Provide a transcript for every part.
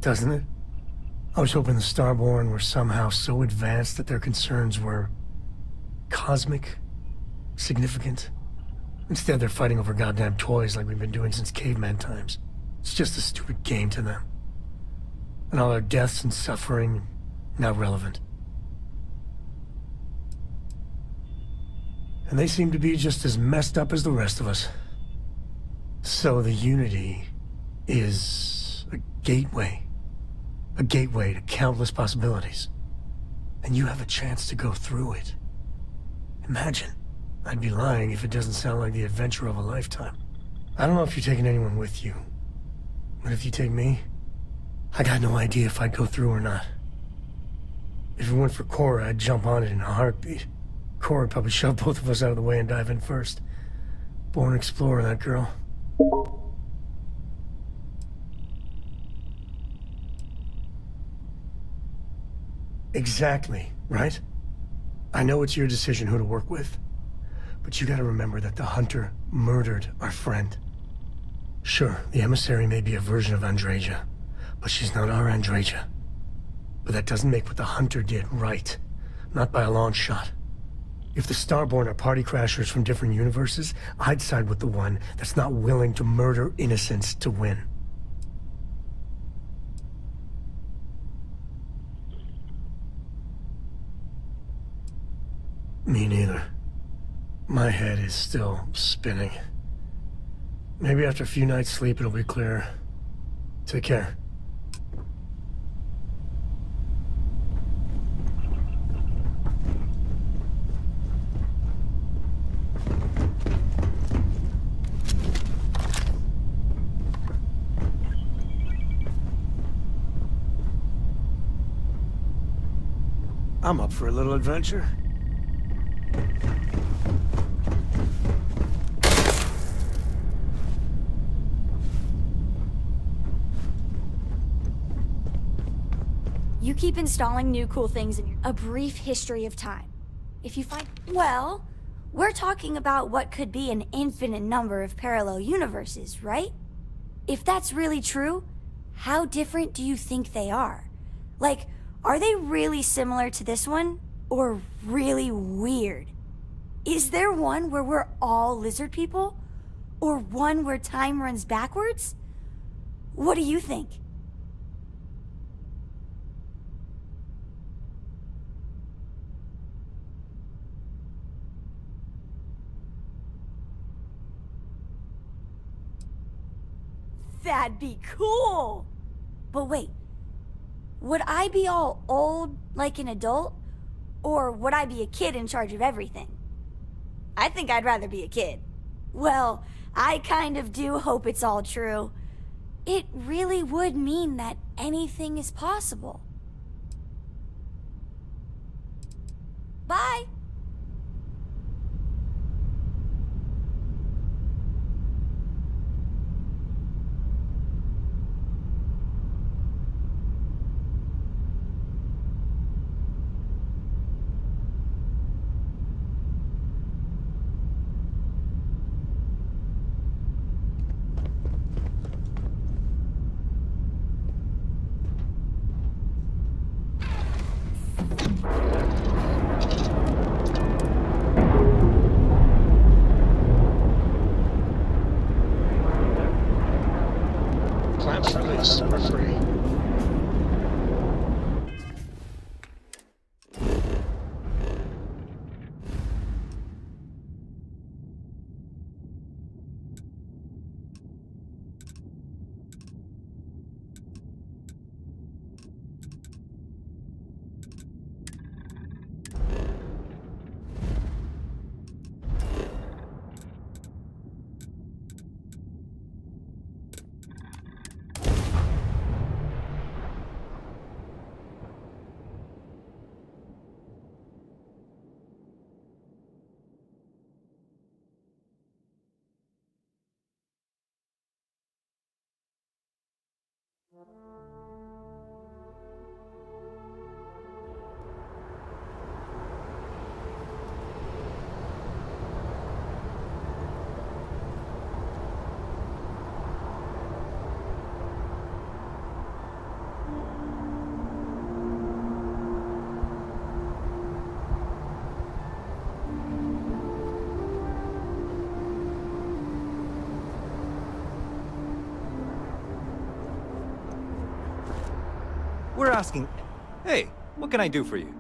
doesn't it? I was hoping the Starborn were somehow so advanced that their concerns were cosmic, significant. Instead, they're fighting over goddamn toys like we've been doing since caveman times. It's just a stupid game to them. And all our deaths and suffering, now relevant. And they seem to be just as messed up as the rest of us. So the Unity is a gateway. A gateway to countless possibilities. And you have a chance to go through it. Imagine. I'd be lying if it doesn't sound like the adventure of a lifetime. I don't know if you're taking anyone with you. But if you take me, I got no idea if I'd go through or not. If it weren't for Cora, I'd jump on it in a heartbeat. Cora would probably shove both of us out of the way and dive in first. Born explorer, that girl. Exactly, right? I know it's your decision who to work with. But you gotta remember that the Hunter murdered our friend. Sure, the emissary may be a version of Andreja, but she's not our Andreja. But that doesn't make what the Hunter did right. Not by a long shot. If the Starborn are party crashers from different universes, I'd side with the one that's not willing to murder innocents to win. Me neither. My head is still spinning. Maybe after a few nights' sleep it'll be clearer. Take care. I'm up for a little adventure. You keep installing new cool things in your... A brief history of time. If you find... Well, we're talking about what could be an infinite number of parallel universes, right? If that's really true, how different do you think they are? Like, are they really similar to this one? Or really weird? Is there one where we're all lizard people? Or one where time runs backwards? What do you think? That'd be cool! But wait, would I be all old like an adult? Or would I be a kid in charge of everything? I think I'd rather be a kid. Well, I kind of do hope it's all true. It really would mean that anything is possible. Bye! Clamps released. We're free. We're asking, hey, what can I do for you?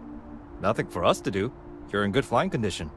Nothing for us to do. You're in good flying condition.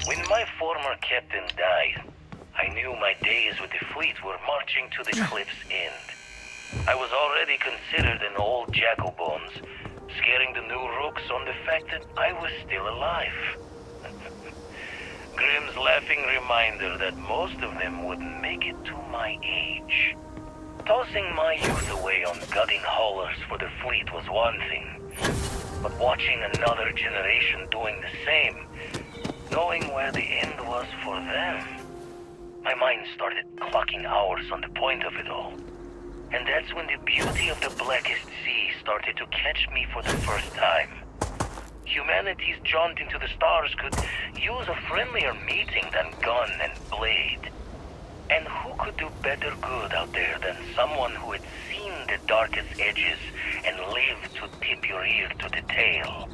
When my former captain died, I knew my days with the fleet were marching to the cliff's end. I was already considered an old jack-o'-bones, scaring the new rooks on the fact that I was still alive. Grimm's laughing reminder that most of them wouldn't make it to my age. Tossing my youth away on gutting haulers for the fleet was one thing, but watching another generation doing the same, knowing where the end was for them, my mind started clocking hours on the point of it all. And that's when the beauty of the Blackest Sea started to catch me for the first time. Humanity's jaunt into the stars could use a friendlier meeting than gun and blade. And who could do better good out there than someone who had seen the darkest edges and lived to tip your ear to the tale?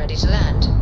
ready to land.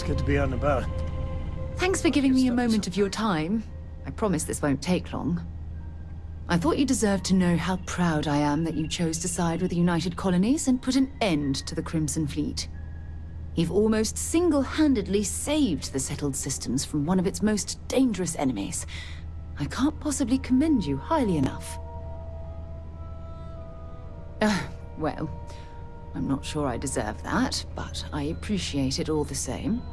Good to be out and about. Thanks for giving me a moment of your time. I promise this won't take long. I thought you deserved to know how proud I am that you chose to side with the United Colonies and put an end to the Crimson Fleet. You've almost single-handedly saved the settled systems from one of its most dangerous enemies. I can't possibly commend you highly enough. Well, I'm not sure I deserve that, but I appreciate it all the same.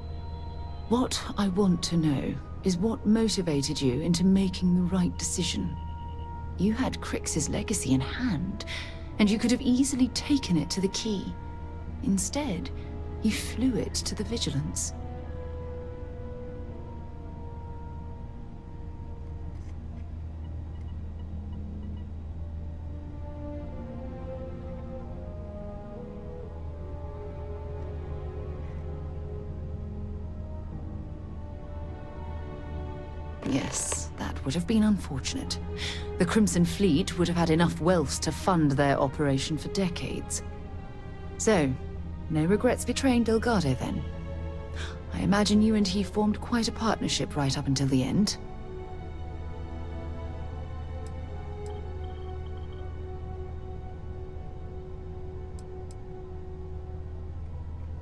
What I want to know is what motivated you into making the right decision. You had Crix's legacy in hand, and you could have easily taken it to the Key. Instead, you flew it to the Vigilance. Yes, that would have been unfortunate. The Crimson Fleet would have had enough wealth to fund their operation for decades. So, no regrets betraying Delgado then? I imagine you and he formed quite a partnership right up until the end.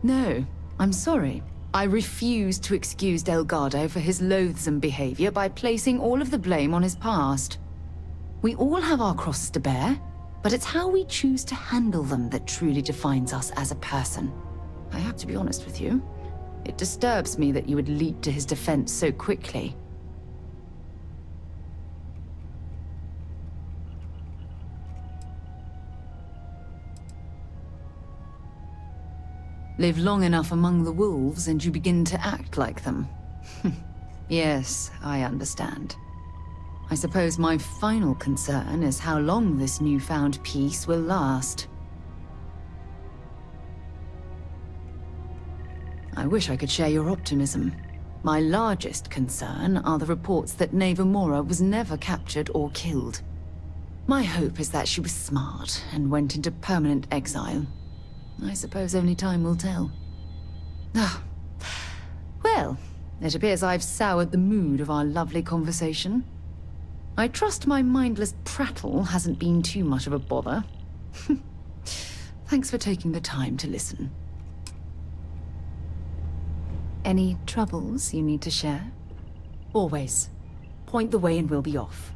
No, I'm sorry. I refuse to excuse Delgado for his loathsome behavior by placing all of the blame on his past. We all have our crosses to bear, but it's how we choose to handle them that truly defines us as a person. I have to be honest with you. It disturbs me that you would leap to his defense so quickly. Live long enough among the wolves and you begin to act like them. Yes, I understand. I suppose my final concern is how long this newfound peace will last. I wish I could share your optimism. My largest concern are the reports that Memória was never captured or killed. My hope is that she was smart and went into permanent exile. I suppose only time will tell. Well, it appears I've soured the mood of our lovely conversation. I trust my mindless prattle hasn't been too much of a bother. Thanks for taking the time to listen. Any troubles you need to share? Always. Point the way and we'll be off.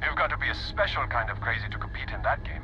You've got to be a special kind of crazy to compete in that game.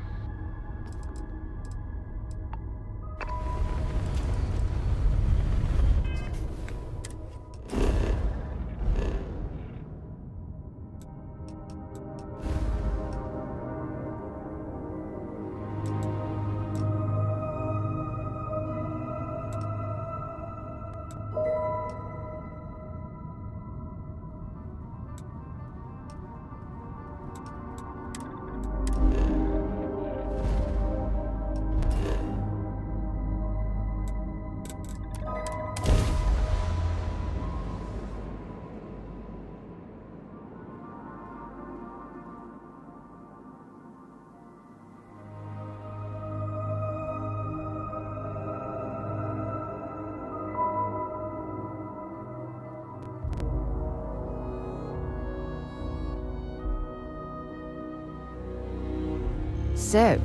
So,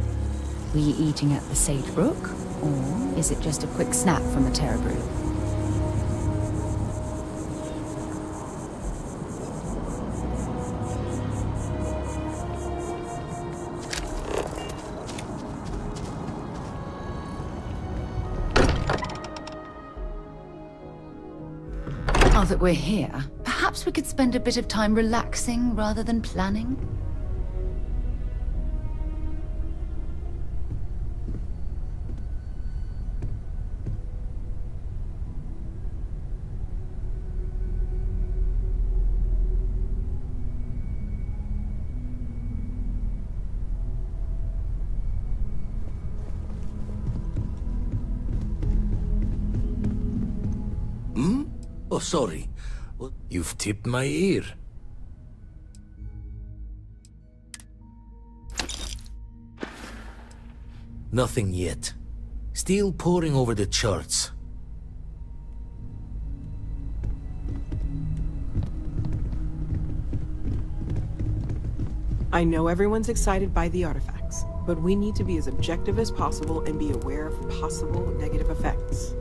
were you eating at the Sage Brook, or is it just a quick snap from the Terra Brew? Now that we're here, perhaps we could spend a bit of time relaxing rather than planning? Oh, sorry. You've tipped my ear. Nothing yet. Still poring over the charts. I know everyone's excited by the artifacts, but we need to be as objective as possible and be aware of possible negative effects.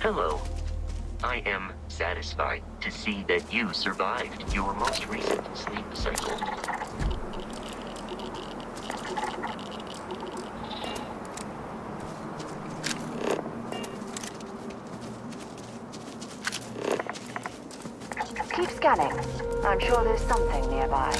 Hello. I am satisfied to see that you survived your most recent sleep cycle. Keep scanning. I'm sure there's something nearby.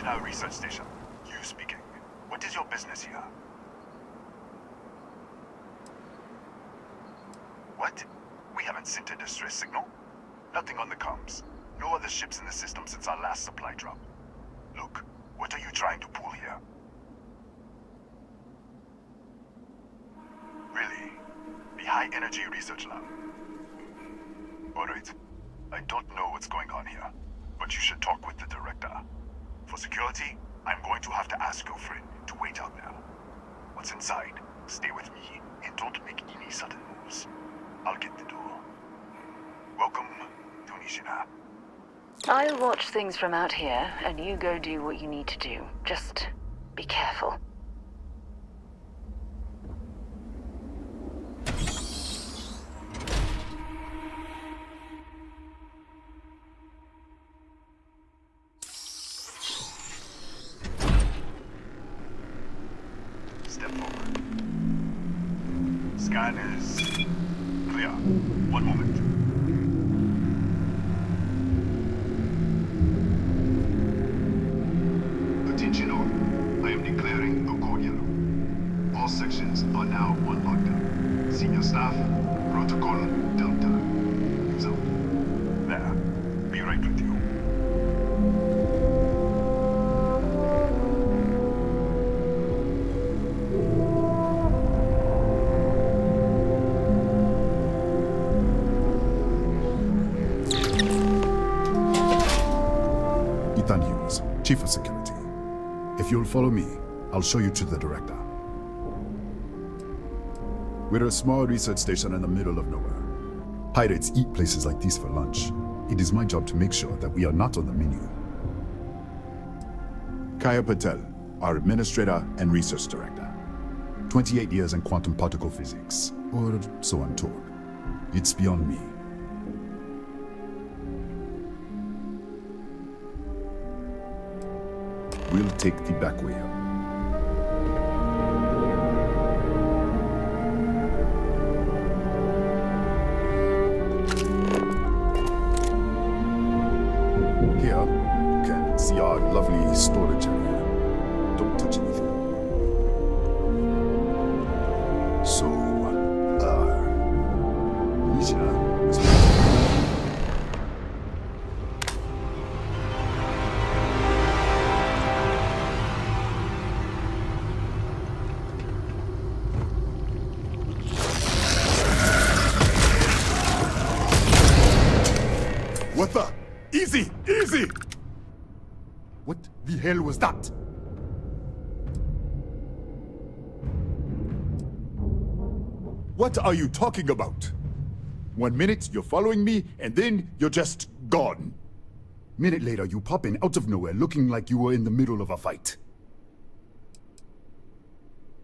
National Research Station. You speaking. What is your business here? What? We haven't sent a distress signal? Nothing on the comms. No other ships in the system since our last supply drop. Look, what are you trying to pull here? Really? The High Energy Research Lab? Alright. I don't know what's going on here, but you should talk with the director. For security, I'm going to have to ask your friend to wait out there. What's inside, stay with me, and don't make any sudden moves. I'll get the door. Welcome to Nishina. I'll watch things from out here, and you go do what you need to do. Just be careful. Step forward. Scan is clear. One moment. Attention all. I am declaring the code yellow. All sections are now on lockdown. Senior staff, protocol Delta. Use out. There. Be right with you. Chief of Security. If you'll follow me, I'll show you to the director. We're a small research station in the middle of nowhere. Pirates eat places like these for lunch. It is my job to make sure that we are not on the menu. Kaya Patel, our administrator and research director. 28 years in quantum particle physics, or so I'm told. It's beyond me. We'll take the back way up. Here, you can see our lovely storage area. Don't touch anything. So, Nishina is... What the? Easy! Easy! What the hell was that? What are you talking about? 1 minute you're following me, and then you're just gone. Minute later you pop in out of nowhere looking like you were in the middle of a fight.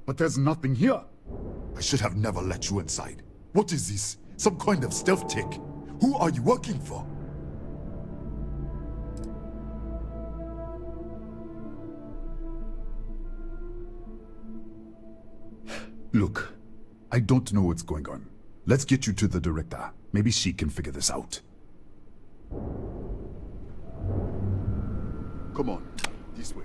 But there's nothing here. I should have never let you inside. What is this? Some kind of stealth tick? Who are you working for? Look, I don't know what's going on. Let's get you to the director. Maybe she can figure this out. Come on, this way.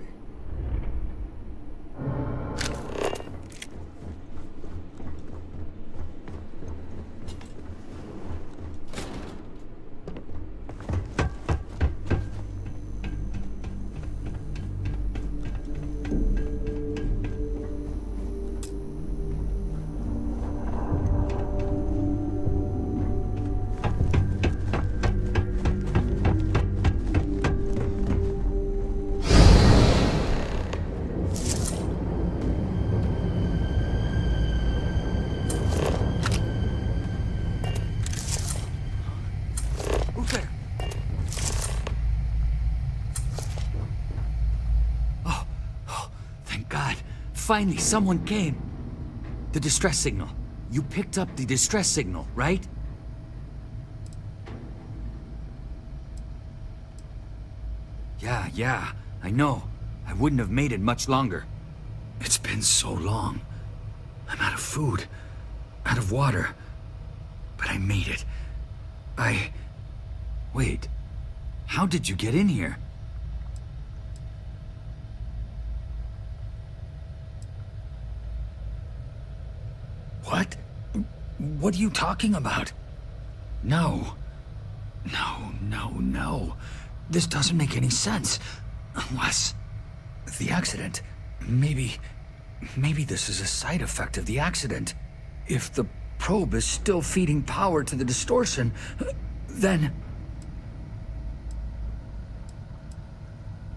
Finally, someone came. The distress signal. You picked up the distress signal, right? Yeah, I know. I wouldn't have made it much longer. It's been so long. I'm out of food, out of water. But I made it. Wait. How did you get in here? What are you talking about? No. No. This doesn't make any sense. Unless... the accident. Maybe this is a side effect of the accident. If the probe is still feeding power to the distortion, then...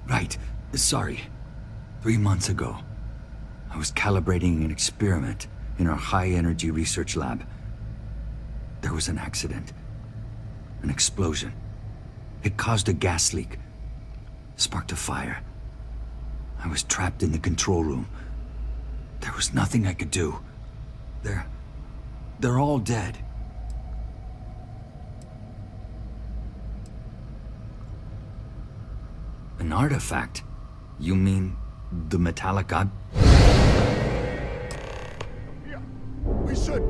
Right. Sorry. 3 months ago, I was calibrating an experiment in our high-energy research lab. There was an accident. An explosion. It caused a gas leak. Sparked a fire. I was trapped in the control room. There was nothing I could do. They're all dead. An artifact? You mean the metallic god? Yeah, we should.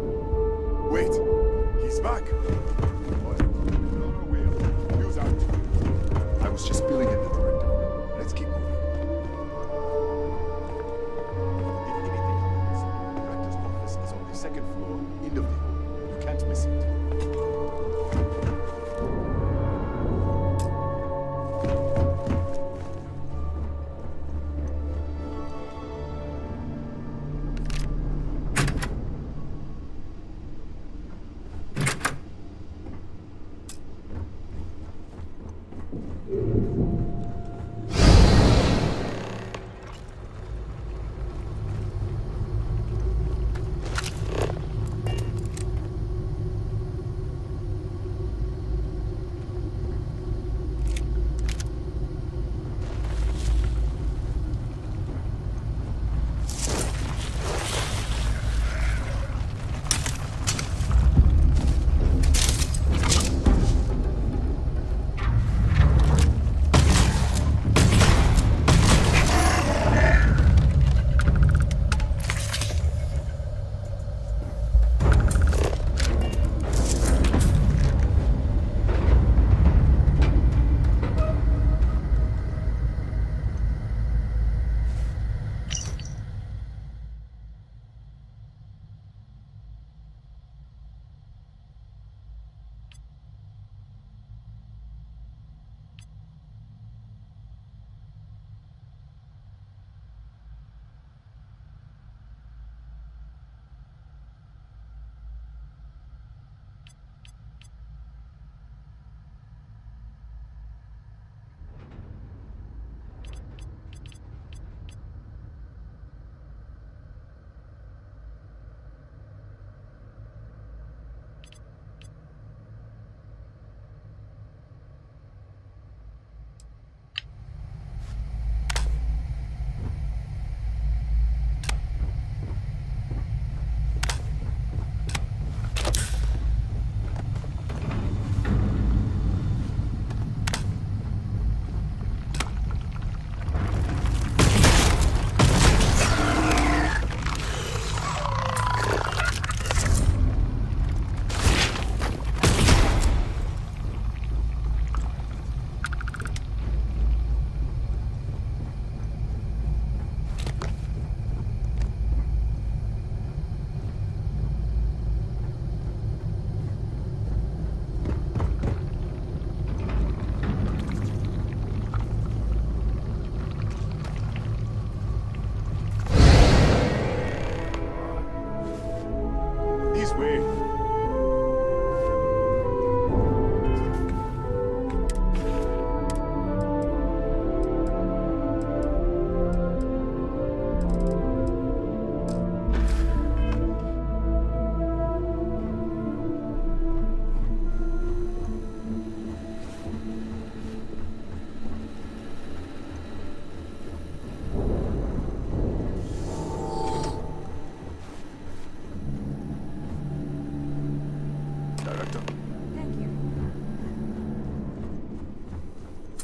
Wait, he's back. What? No, Will. News out. I was just filling in the director. Let's keep moving. If anything happens, the director's office is on the second floor, end of the hall. You can't miss it.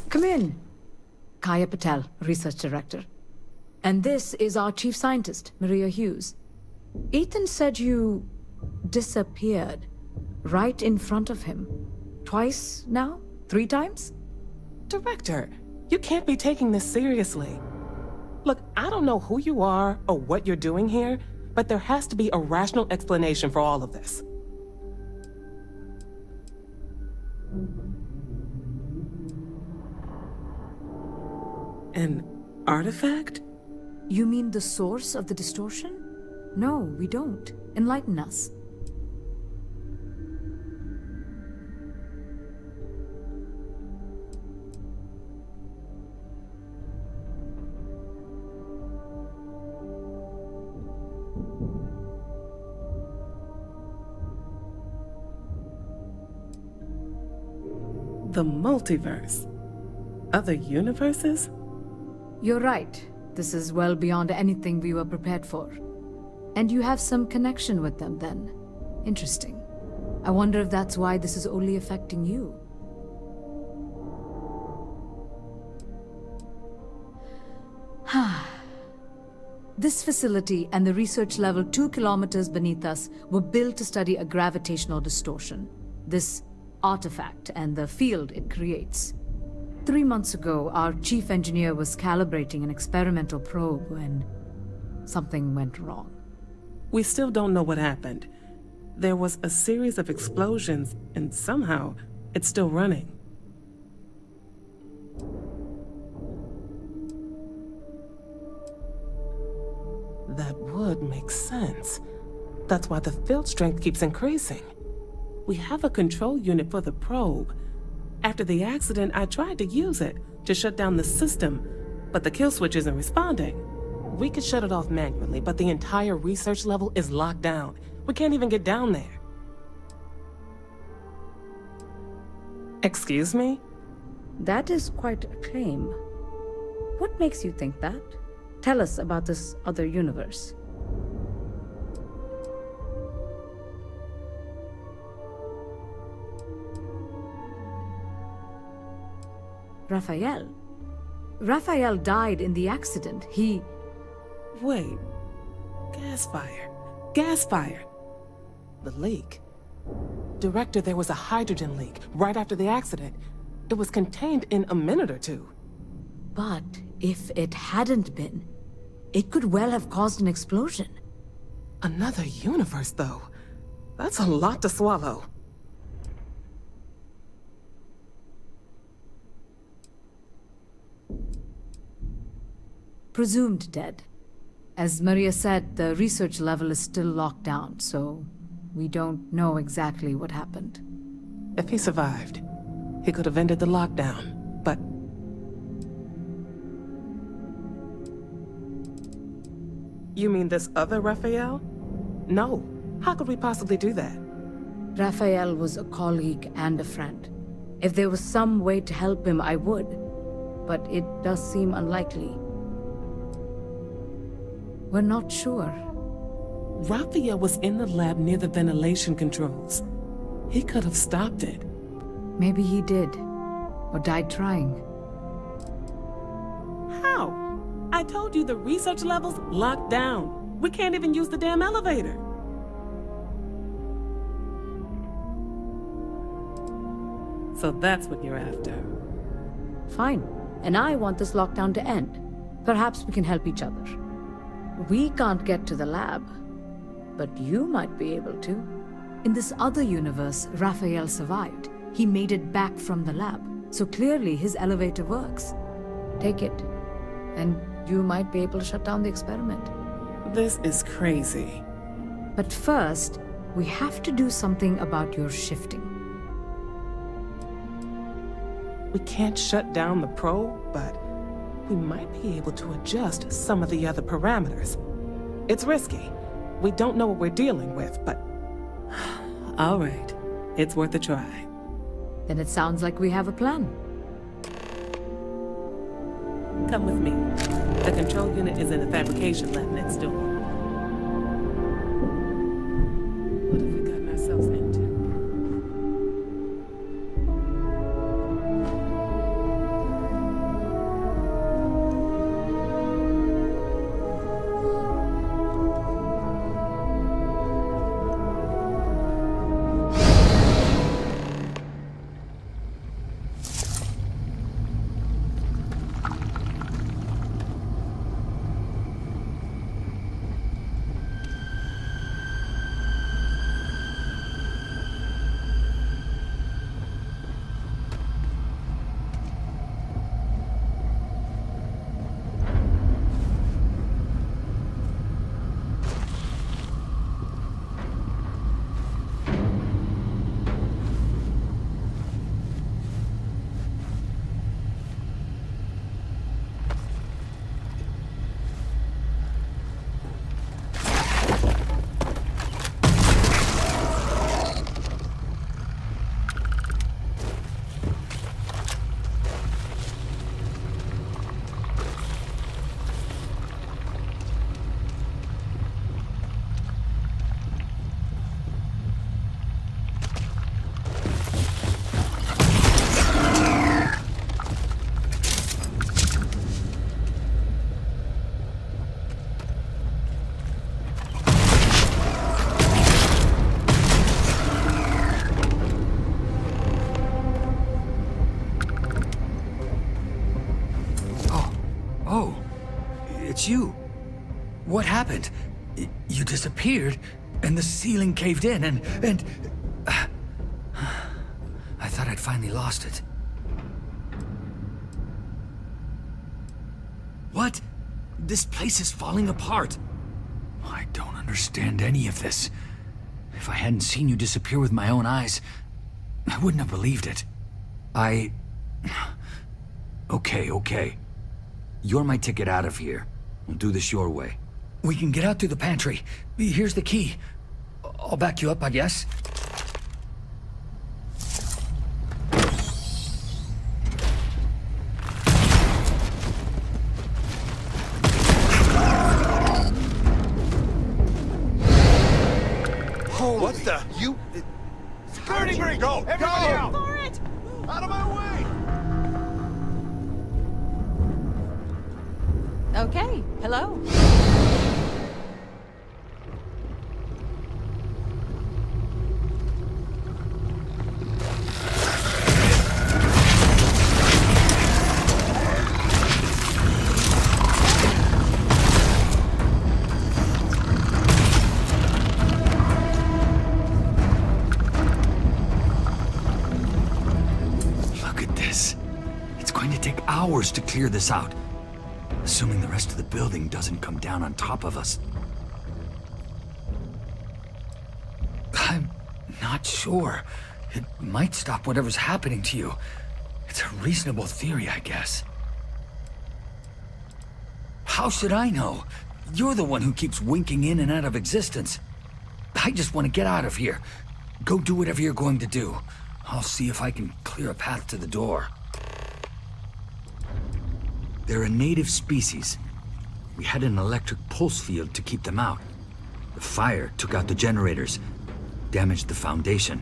Come in. Kaya Patel, Research Director. And this is our Chief Scientist, Maria Hughes. Ethan said you disappeared right in front of him. Twice now? 3 times? Director, you can't be taking this seriously. Look, I don't know who you are or what you're doing here, but there has to be a rational explanation for all of this. An artifact? You mean the source of the distortion? No, we don't. Enlighten us. The multiverse. Other universes? You're right. This is well beyond anything we were prepared for. And you have some connection with them then. Interesting. I wonder if that's why this is only affecting you. This facility and the research level 2 kilometers beneath us were built to study a gravitational distortion. This artifact and the field it creates. 3 months ago, our chief engineer was calibrating an experimental probe when something went wrong. We still don't know what happened. There was a series of explosions, and somehow it's still running. That would make sense. That's why the field strength keeps increasing. We have a control unit for the probe. After the accident, I tried to use it to shut down the system, but the kill switch isn't responding. We could shut it off manually, but the entire research level is locked down. We can't even get down there. Excuse me? That is quite a claim. What makes you think that? Tell us about this other universe. Raphael. Raphael died in the accident. Wait. Gas fire. Gas fire. The leak. Director, there was a hydrogen leak right after the accident. It was contained in a minute or two. But if it hadn't been, it could well have caused an explosion. Another universe, though. That's a lot to swallow. Presumed dead. As Maria said, the research level is still locked down, so we don't know exactly what happened. If he survived, he could have ended the lockdown, but... You mean this other Raphael? No. How could we possibly do that? Raphael was a colleague and a friend. If there was some way to help him, I would. But it does seem unlikely. We're not sure. Raphael was in the lab near the ventilation controls. He could have stopped it. Maybe he did. Or died trying. How? I told you the research level's locked down. We can't even use the damn elevator. So that's what you're after. Fine. And I want this lockdown to end. Perhaps we can help each other. We can't get to the lab, but you might be able to. In this other universe, Raphael survived. He made it back from the lab, so clearly his elevator works. Take it, and you might be able to shut down the experiment. This is crazy. But first, we have to do something about your shifting. We can't shut down the probe, but we might be able to adjust some of the other parameters. It's risky. We don't know what we're dealing with, but... All right. It's worth a try. Then it sounds like we have a plan. Come with me. The control unit is in the fabrication lab next door. What have we gotten ourselves into? Oh, it's you. What happened? You disappeared, and the ceiling caved in, and... I thought I'd finally lost it. What? This place is falling apart. I don't understand any of this. If I hadn't seen you disappear with my own eyes, I wouldn't have believed it. Okay. You're my ticket out of here. We'll do this your way. We can get out through the pantry. Here's the key. I'll back you up, I guess. What the? You... Security breach! Go! Everybody out! For it! Out of my way! Okay, hello. Hours to clear this out, assuming the rest of the building doesn't come down on top of us. I'm not sure. It might stop whatever's happening to you. It's a reasonable theory, I guess. How should I know? You're the one who keeps winking in and out of existence. I just want to get out of here. Go do whatever you're going to do. I'll see if I can clear a path to the door. They're a native species. We had an electric pulse field to keep them out. The fire took out the generators, damaged the foundation.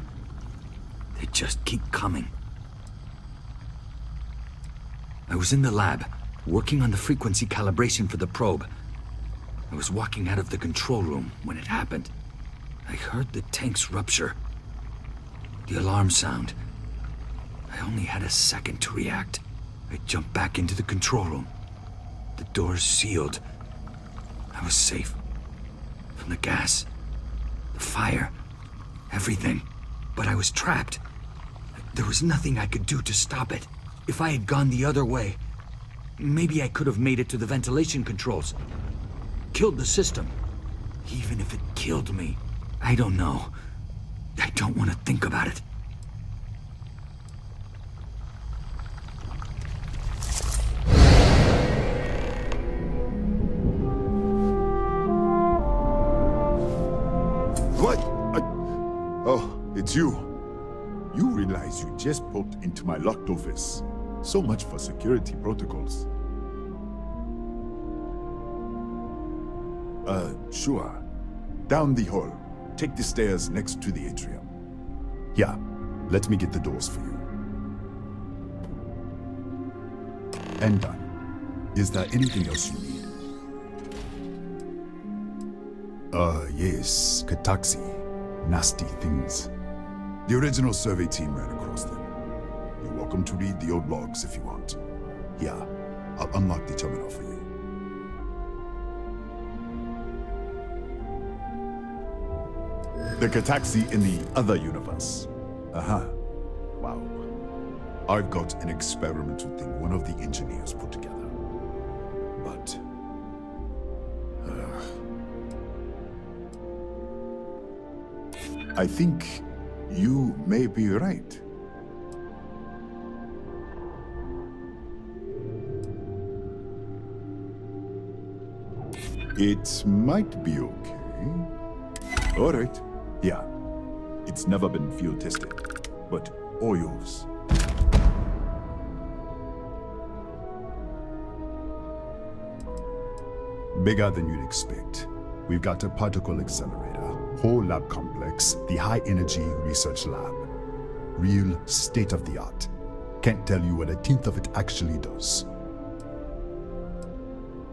They just keep coming. I was in the lab, working on the frequency calibration for the probe. I was walking out of the control room when it happened. I heard the tanks rupture. The alarm sound. I only had a second to react. I jumped back into the control room. The doors sealed. I was safe. From the gas, the fire, everything. But I was trapped. There was nothing I could do to stop it. If I had gone the other way, maybe I could have made it to the ventilation controls. Killed the system. Even if it killed me, I don't know. I don't want to think about it. It's you. You realize you just poked into my locked office. So much for security protocols. Sure. Down the hall. Take the stairs next to the atrium. Yeah, let me get the doors for you. And done. Is there anything else you need? Yes, Kataxi. Nasty things. The original survey team ran across them. You're welcome to read the old logs if you want. Yeah, I'll unlock the terminal for you. The Kataxi in the other universe. Wow. I've got an experimental thing one of the engineers put together. But... I think you may be right. It might be okay. All right. Yeah. It's never been field tested, but all yours. Bigger than you'd expect. We've got a particle accelerator, whole lab complex, the high energy research lab. Real state-of-the-art. Can't tell you what a tenth of it actually does.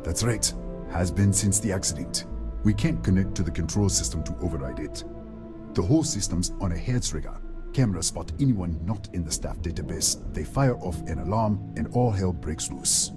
That's right. Has been since the accident. We can't connect to the control system to override it. The whole system's on a hair trigger. Cameras spot anyone not in the staff database. They fire off an alarm and all hell breaks loose.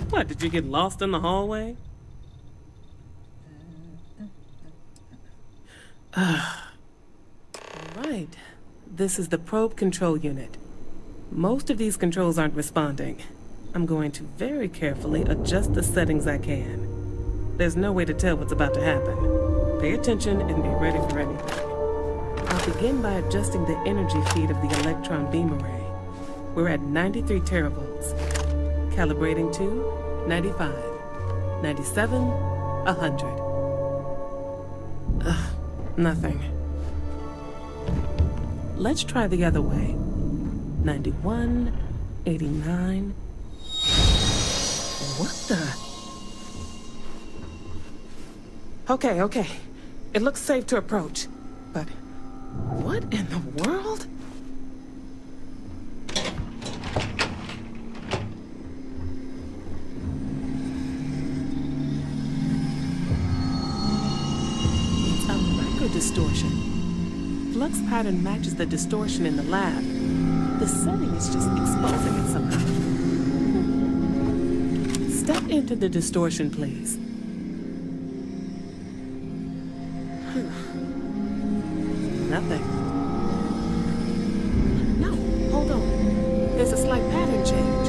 What, did you get lost in the hallway? Right. This is the probe control unit. Most of these controls aren't responding. I'm going to very carefully adjust the settings I can. There's no way to tell what's about to happen. Pay attention and be ready for anything. I'll begin by adjusting the energy feed of the electron beam array. We're at 93 teravolts. Calibrating to 95, 97, 100. Nothing. Let's try the other way. 91, 89. What the? Okay. It looks safe to approach. But what in the world? It's a microdistortion. Flux pattern matches the distortion in the lab. The setting is just exposing it somehow. Step into the distortion, please. Nothing. No, hold on. There's a slight pattern change.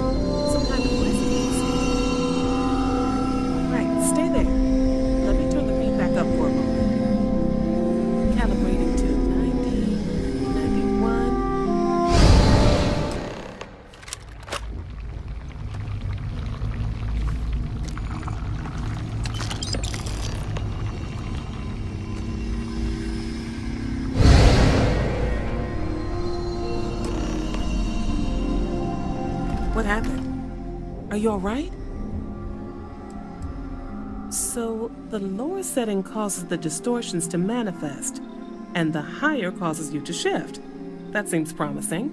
Some kind of resonance. Right, stay there. Let me turn the feedback up for a moment. Calibrating to 90, 91. What happened? Are you all right? So, the lower setting causes the distortions to manifest, and the higher causes you to shift. That seems promising.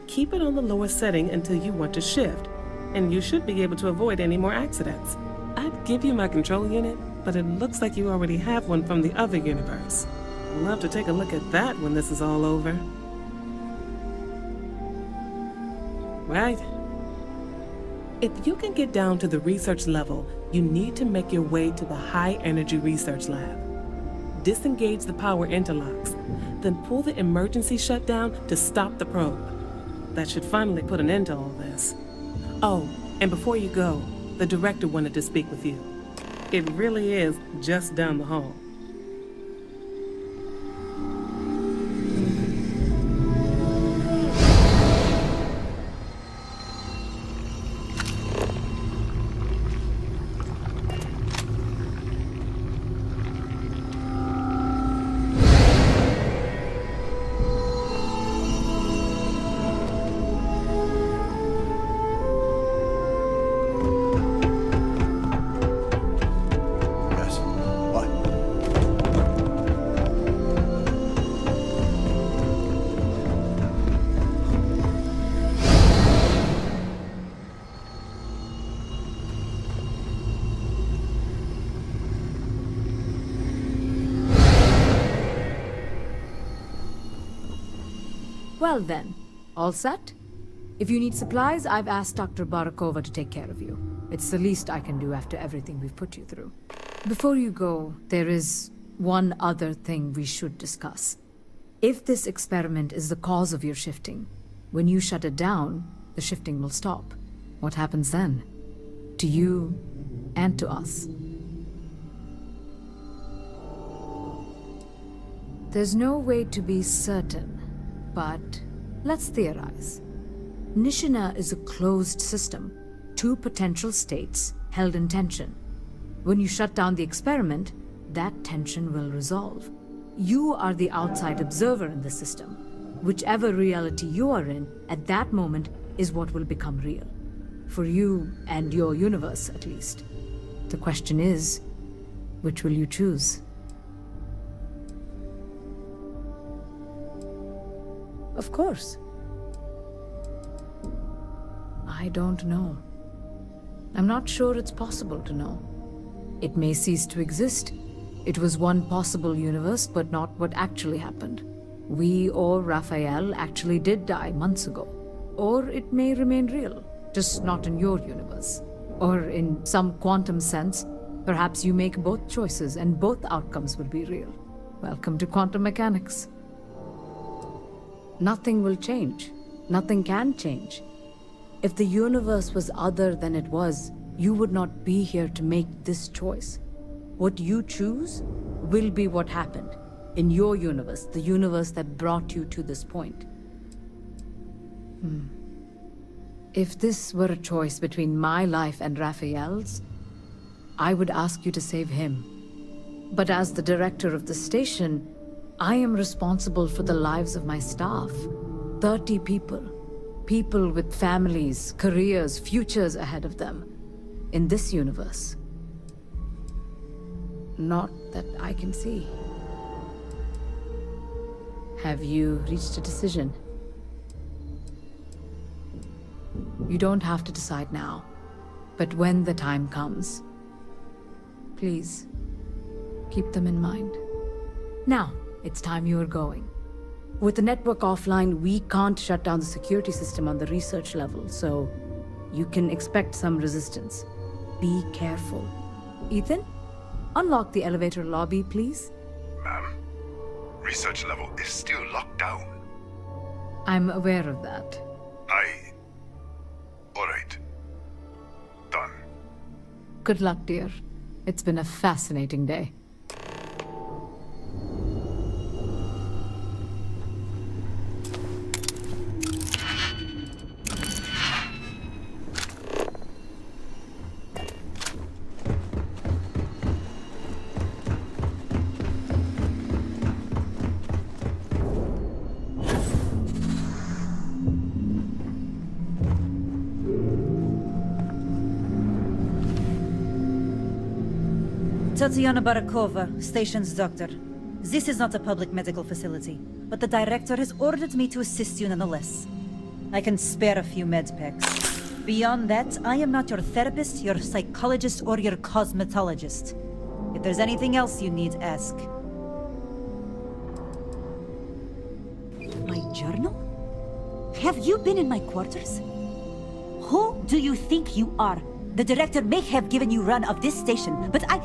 Keep it on the lower setting until you want to shift, and you should be able to avoid any more accidents. I'd give you my control unit, but it looks like you already have one from the other universe. I'd love to take a look at that when this is all over. Right. If you can get down to the research level, you need to make your way to the high energy research lab. Disengage the power interlocks, then pull the emergency shutdown to stop the probe. That should finally put an end to all this. Oh, and before you go, the director wanted to speak with you. It really is just down the hall. Well then, all set? If you need supplies, I've asked Dr. Barakova to take care of you. It's the least I can do after everything we've put you through. Before you go, there is one other thing we should discuss. If this experiment is the cause of your shifting, when you shut it down, the shifting will stop. What happens then? To you and to us. There's no way to be certain, but let's theorize. Nishina is a closed system, two potential states held in tension. When you shut down the experiment, that tension will resolve. You are the outside observer in the system. Whichever reality you are in, at that moment, is what will become real. For you and your universe, at least. The question is, which will you choose? Of course. I don't know. I'm not sure it's possible to know. It may cease to exist. It was one possible universe, but not what actually happened. We or Raphael actually did die months ago. Or it may remain real, just not in your universe. Or in some quantum sense, perhaps you make both choices and both outcomes will be real. Welcome to quantum mechanics. Nothing will change. Nothing can change. If the universe was other than it was, you would not be here to make this choice. What you choose will be what happened in your universe, the universe that brought you to this point. If this were a choice between my life and Raphael's, I would ask you to save him. But as the director of the station, I am responsible for the lives of my staff. 30 people. People with families, careers, futures ahead of them. In this universe. Not that I can see. Have you reached a decision? You don't have to decide now, but when the time comes, please, keep them in mind. Now, it's time you are going. With the network offline, we can't shut down the security system on the research level, so you can expect some resistance. Be careful. Ethan, unlock the elevator lobby, please. Ma'am, research level is still locked down. I'm aware of that. All right. Done. Good luck, dear. It's been a fascinating day. Tatiana Barakova, station's doctor. This is not a public medical facility, but the director has ordered me to assist you nonetheless. I can spare a few med packs. Beyond that, I am not your therapist, your psychologist, or your cosmetologist. If there's anything else you need, ask. My journal? Have you been in my quarters? Who do you think you are? The director may have given you run of this station, but I...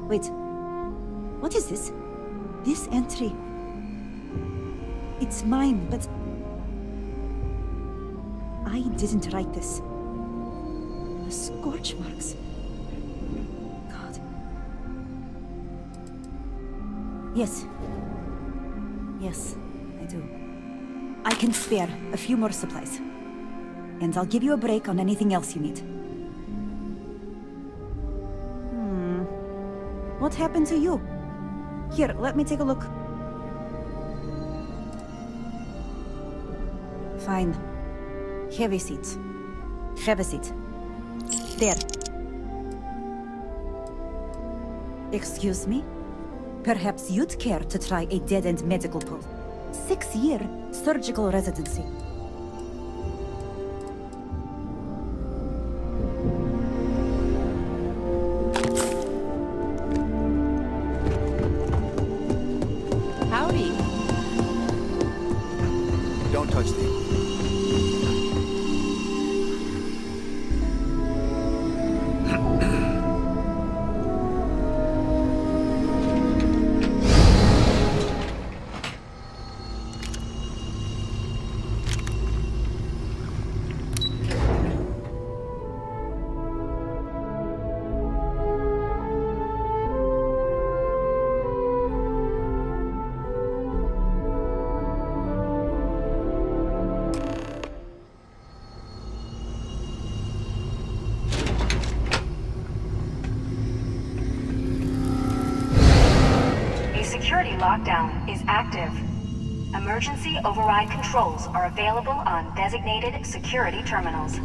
Wait. What is this? This entry... It's mine, but... I didn't write this. The scorch marks. God. Yes. Yes, I do. I can spare a few more supplies. And I'll give you a break on anything else you need. What happened to you? Here, let me take a look. Fine. Have a seat. Have a seat. There. Excuse me? Perhaps you'd care to try a dead-end medical pool. 6-year surgical residency. Security lockdown is active. Emergency override controls are available on designated security terminals.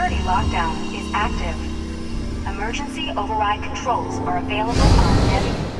security lockdown is active. Emergency override controls are available on designated...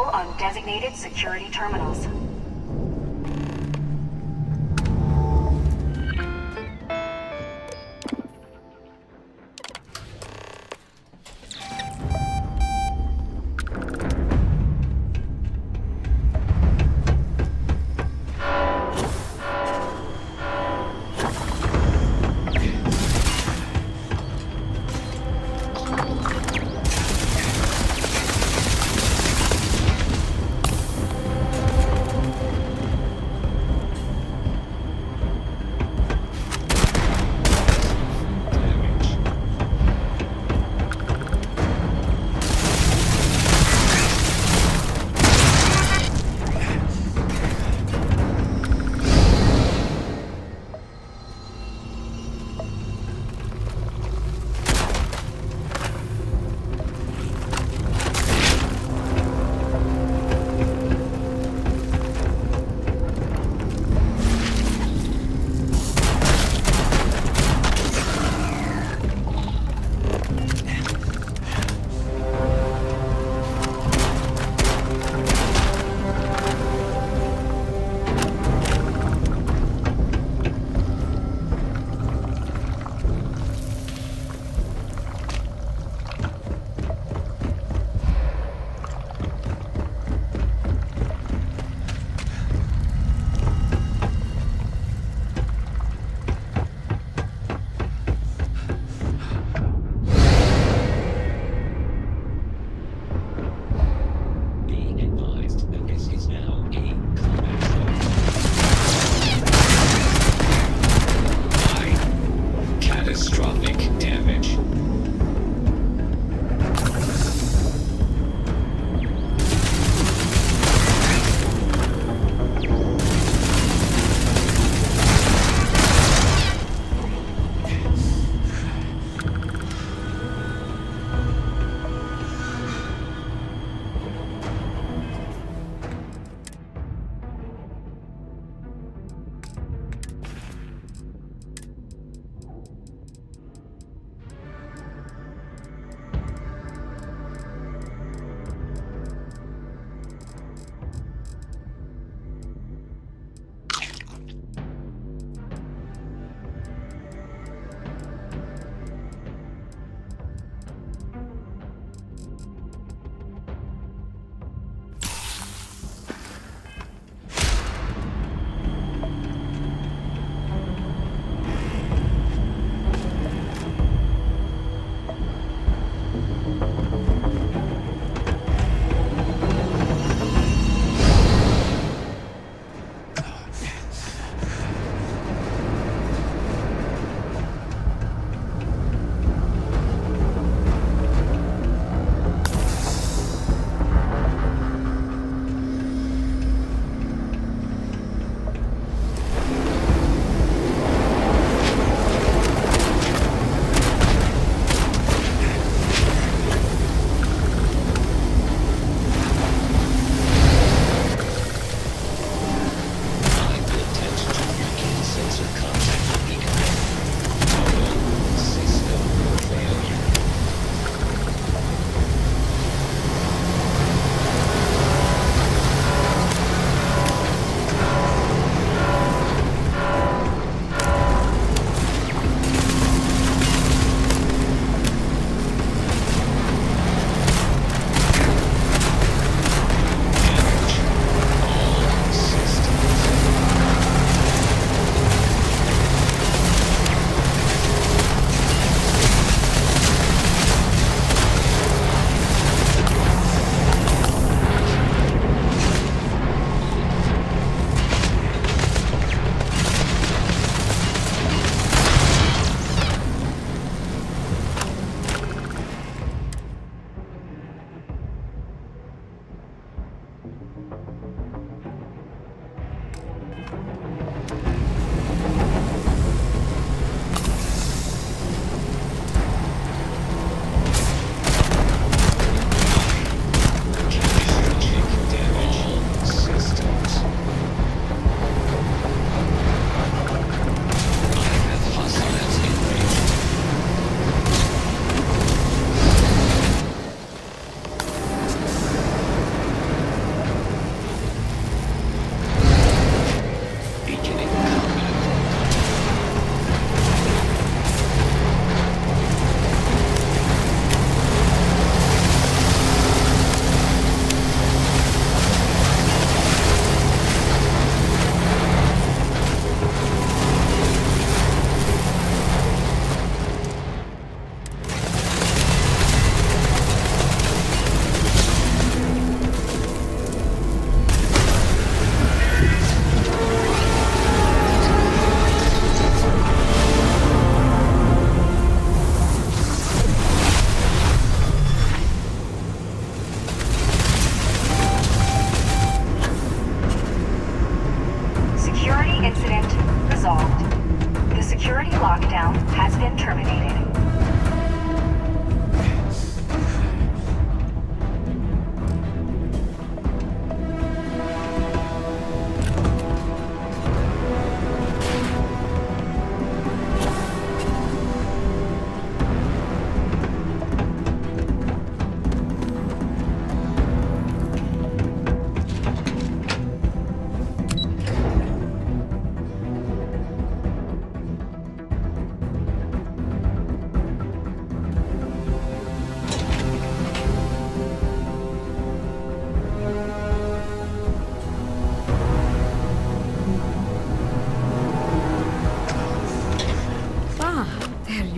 available on designated security terminals.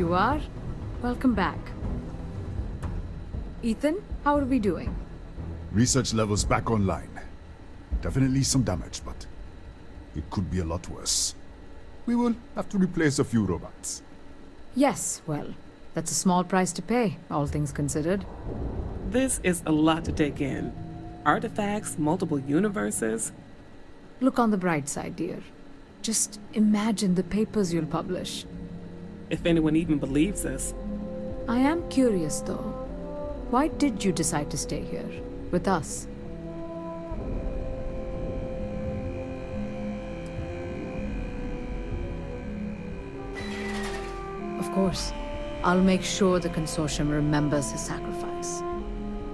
you are. Welcome back. Ethan, how are we doing? Research levels back online. Definitely some damage, but it could be a lot worse. We will have to replace a few robots. Yes, well, that's a small price to pay, all things considered. This is a lot to take in. Artifacts, multiple universes. Look on the bright side, dear. Just imagine the papers you'll publish. If anyone even believes us. I am curious, though. Why did you decide to stay here, with us? Of course. I'll make sure the consortium remembers his sacrifice.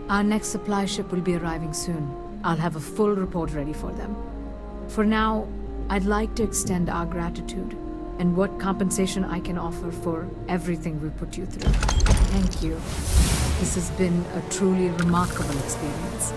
Our next supply ship will be arriving soon. I'll have a full report ready for them. For now, I'd like to extend our gratitude and what compensation I can offer for everything we put you through. Thank you. This has been a truly remarkable experience.